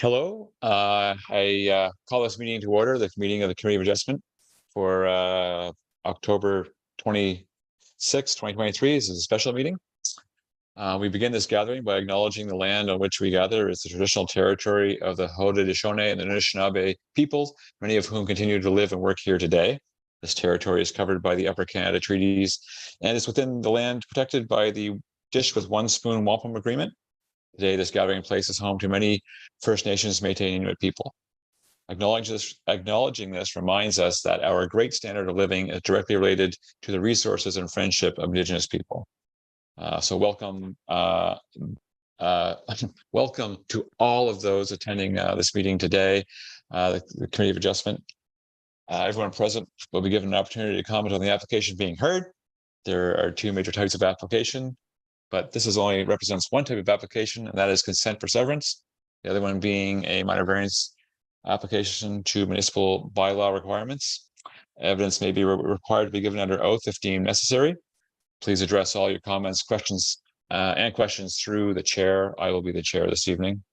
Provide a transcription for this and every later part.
Hello. I call this meeting to order, the meeting of the Committee of Adjustment for October 26, 2023. This is a special meeting. We begin this gathering by acknowledging the land on which we gather is the traditional territory of the Haudenosaunee and the Anishinaabe peoples, many of whom continue to live and work here today. This territory is covered by the Upper Canada Treaties and is within the land protected by the Dish with One Spoon Wampum Agreement. Today, this gathering place is home to many First Nations, Métis, and Inuit people. Acknowledging this reminds us that our great standard of living is directly related to the resources and friendship of Indigenous people. So welcome, welcome to all of those attending this meeting today, the Committee of Adjustment. Everyone present will be given an opportunity to comment on the application being heard. There are two major types of application, but this only represents one type of application, and that is consent for severance. The other one being a minor variance application to municipal bylaw requirements. Evidence may be required to be given under oath if deemed necessary. Please address all your comments, questions through the chair. I will be the chair this evening.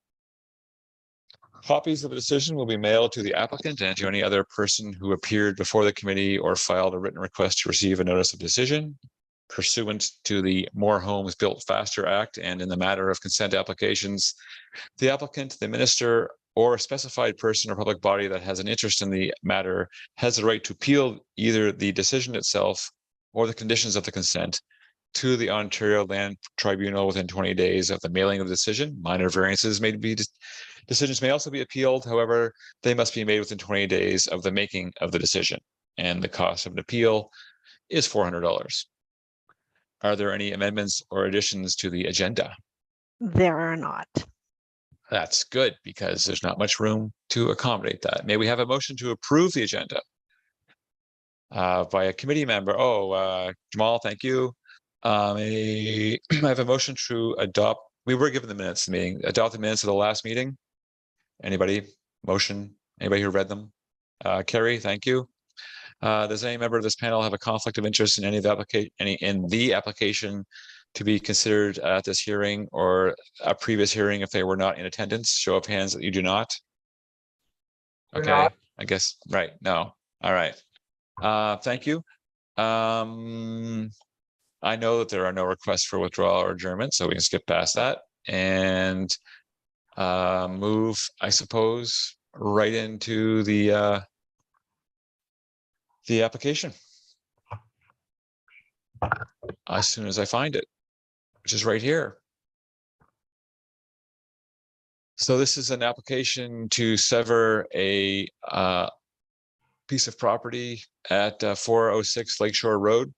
Copies of the decision will be mailed to the applicant and to any other person who appeared before the committee or filed a written request to receive a notice of decision. Pursuant to the More Homes Built Faster Act and in the matter of consent applications, the applicant, the minister, or a specified person or public body that has an interest in the matter has the right to appeal either the decision itself or the conditions of the consent to the Ontario Land Tribunal within 20 days of the mailing of the decision. Minor variances decisions may also be appealed. However, they must be made within 20 days of the making of the decision, and the cost of an appeal is $400. Are there any amendments or additions to the agenda? There are not. That's good, because there's not much room to accommodate that. May we have a motion to approve the agenda by a committee member? Jamal, thank you. I have a motion to adopt. We were given the minutes of the meeting. Adopt the minutes of the last meeting. Anybody? Motion? Anybody who read them? Carrie, thank you. Does any member of this panel have a conflict of interest in any of the application to be considered at this hearing or a previous hearing if they were not in attendance? Show of hands that you do not. Okay, not. I guess, right, no. All right. Thank you. I know that there are no requests for withdrawal or adjournment, so we can skip past that and move, I suppose, right into the application as soon as I find it, which is right here. So this is an application to sever a piece of property at 406 Lakeshore Road.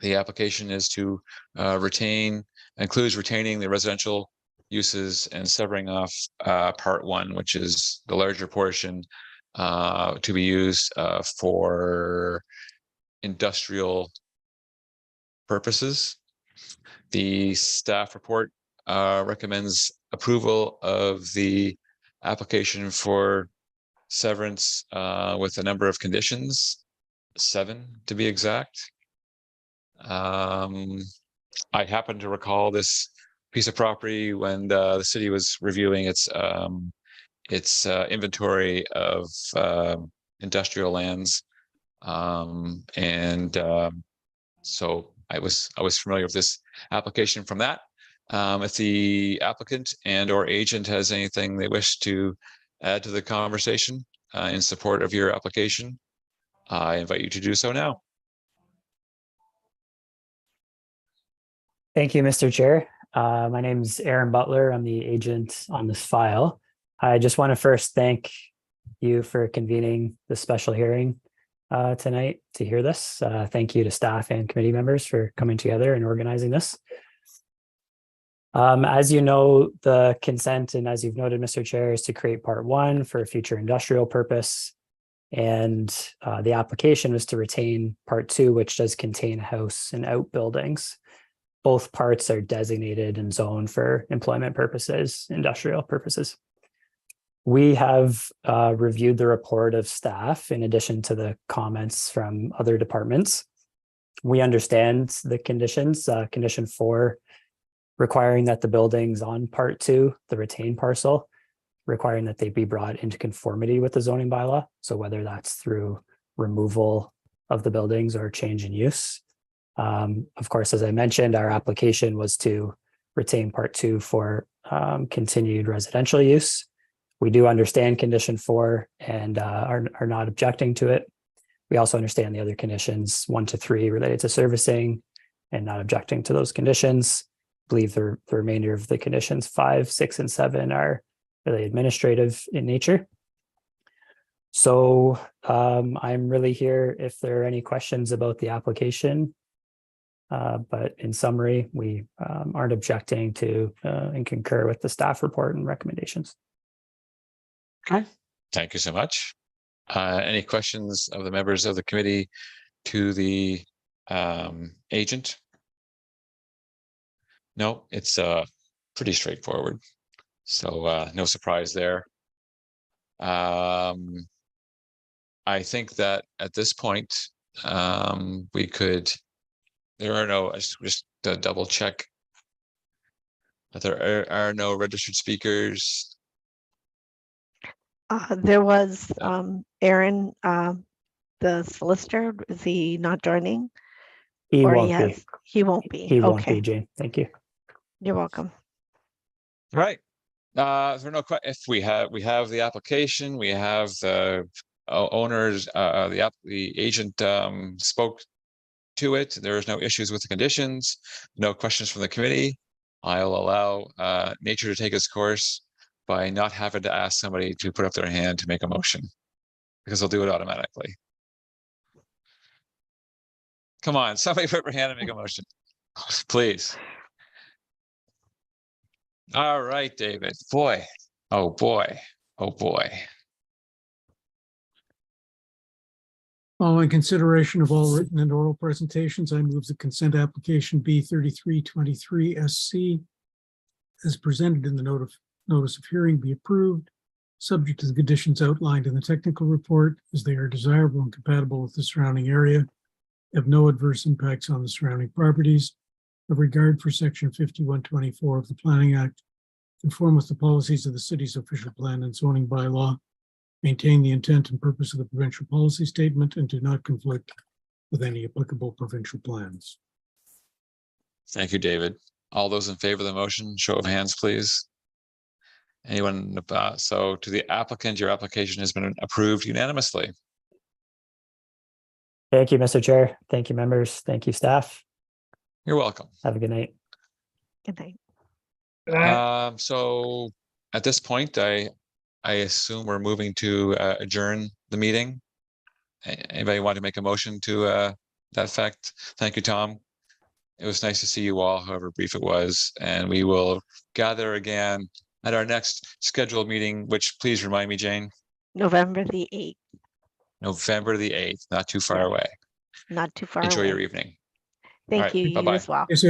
The application is to includes retaining the residential uses and severing off part one, which is the larger portion to be used for industrial purposes. The staff report recommends approval of the application for severance with a number of conditions, 7 to be exact. I happen to recall this piece of property when the city was reviewing its inventory of industrial lands, so I was familiar with this application from that. If the applicant and or agent has anything they wish to add to the conversation in support of your application, I invite you to do so now. Thank you, Mr. Chair. My name is Aaron Butler. I'm the agent on this file. I just want to first thank you for convening this special hearing tonight to hear this. Thank you to staff and committee members for coming together and organizing this. As you know, the consent, and as you've noted, Mr. Chair, is to create part one for a future industrial purpose. And the application was to retain part two, which does contain house and outbuildings. Both parts are designated and zoned for employment purposes, industrial purposes. We have reviewed the report of staff in addition to the comments from other departments. We understand the conditions, condition 4, requiring that the buildings on part 2, the retained parcel, requiring that they be brought into conformity with the zoning bylaw. So whether that's through removal of the buildings or change in use. Of course, as I mentioned, our application was to retain part 2 for continued residential use. We do understand condition 4 and are not objecting to it. We also understand the other conditions 1 to 3 related to servicing and not objecting to those conditions. I believe the remainder of the conditions 5, 6, and 7 are really administrative in nature. So I'm really here if there are any questions about the application. But in summary, we aren't objecting to and concur with the staff report and recommendations. Okay. Thank you so much. Any questions of the members of the committee to the agent? No, it's pretty straightforward. So no surprise there. I think that at this point, we could, there are no, just to double check that there are no registered speakers. There was Aaron, the solicitor. Is he not joining? He Or won't be. He won't be. He won't be, Okay, Jane. Thank you. you're welcome. Right. If there are no if we have the application, we have the owners, the agent spoke to it. There is no issues with the conditions, no questions from the committee. I'll allow nature to take its course by not having to ask somebody to put up their hand to make a motion, because they'll do it automatically. Come on, somebody put up your hand and make a motion, please. All right, David. Boy, oh boy, oh boy. Following consideration of all written and oral presentations, I move the consent application B3323 SC as presented in the notice of hearing be approved, subject to the conditions outlined in the technical report, as they are desirable and compatible with the surrounding area, have no adverse impacts on the surrounding properties, have regard for section 5124 of the Planning Act, conform with the policies of the city's official plan and zoning bylaw, maintain the intent and purpose of the provincial policy statement, and do not conflict with any applicable provincial plans. Thank you, David. All those in favor of the motion, show of hands, please. Anyone? So to the applicant, your application has been approved unanimously. Thank you, Mr. Chair. Thank you, members. Thank you, staff. You're welcome. Have a good night. Good night. So at this point, I assume we're moving to adjourn the meeting. Anybody want to make a motion to that effect? Thank you, Tom. It was nice to see you all, however brief it was, and we will gather again at our next scheduled meeting, which please remind me, Jane. November the 8th, November the 8th, not too far Yeah. away. not too far Enjoy away. your evening. Thank right, you, you bye-bye. as well. Yes,